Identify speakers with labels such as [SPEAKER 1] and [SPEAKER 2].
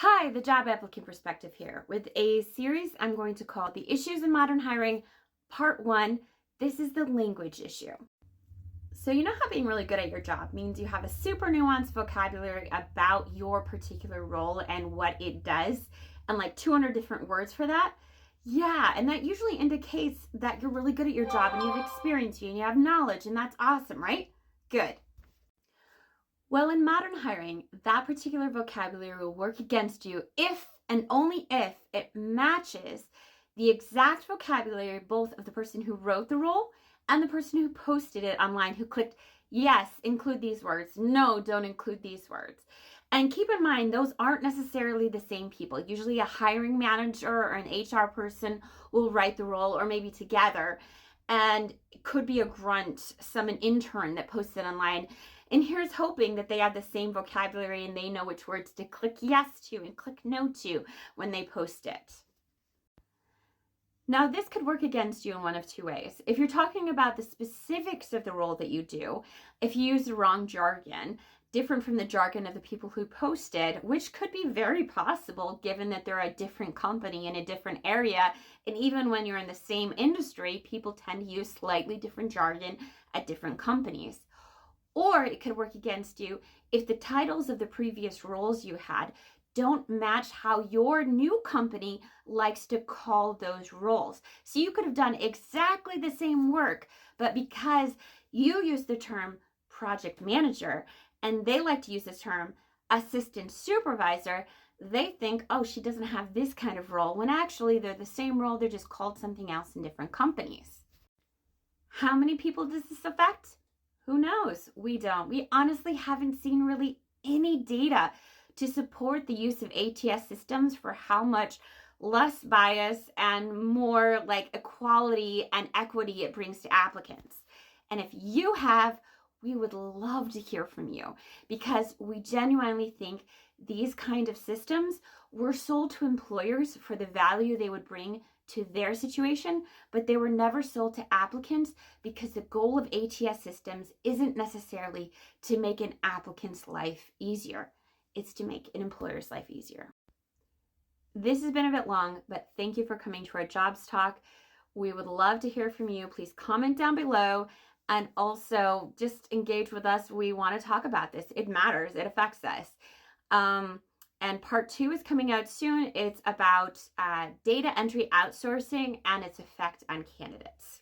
[SPEAKER 1] Hi, the Job Applicant Perspective here with a series I'm going to call The Issues in Modern Hiring, Part 1. This is the language issue. So you know how being really good at your job means you have a super nuanced vocabulary about your particular role and what it does, and like 200 different words for that? Yeah, and that usually indicates that you're really good at your job and you have experience and you have knowledge, and that's awesome, right? Good. Well, in modern hiring, that particular vocabulary will work against you if and only if it matches the exact vocabulary both of the person who wrote the role and the person who posted it online who clicked, yes, include these words, no, don't include these words. And keep in mind, those aren't necessarily the same people. Usually a hiring manager or an HR person will write the role, or maybe together. And it could be a grunt, an intern that posted online. And here's hoping that they have the same vocabulary and they know which words to click yes to and click no to when they post it. Now, this could work against you in one of two ways. If you're talking about the specifics of the role that you do, if you use the wrong jargon, different from the jargon of the people who posted, which could be very possible given that they're a different company in a different area. And even when you're in the same industry, people tend to use slightly different jargon at different companies. Or it could work against you if the titles of the previous roles you had don't match how your new company likes to call those roles. So you could have done exactly the same work, but because you use the term project manager and they like to use the term assistant supervisor, they think, oh, she doesn't have this kind of role, when actually they're the same role, they're just called something else in different companies. How many people does this affect? Who knows? We don't. We honestly haven't seen really any data to support the use of ATS systems for how much less bias and more like equality and equity it brings to applicants. And if you have, we would love to hear from you, because we genuinely think these kind of systems were sold to employers for the value they would bring to their situation, but they were never sold to applicants, because the goal of ATS systems isn't necessarily to make an applicant's life easier. It's to make an employer's life easier. This has been a bit long, but thank you for coming to our jobs talk. We would love to hear from you. Please comment down below and also just engage with us. We want to talk about this. It matters. It affects us. And part 2 is coming out soon. It's about data entry outsourcing and its effect on candidates.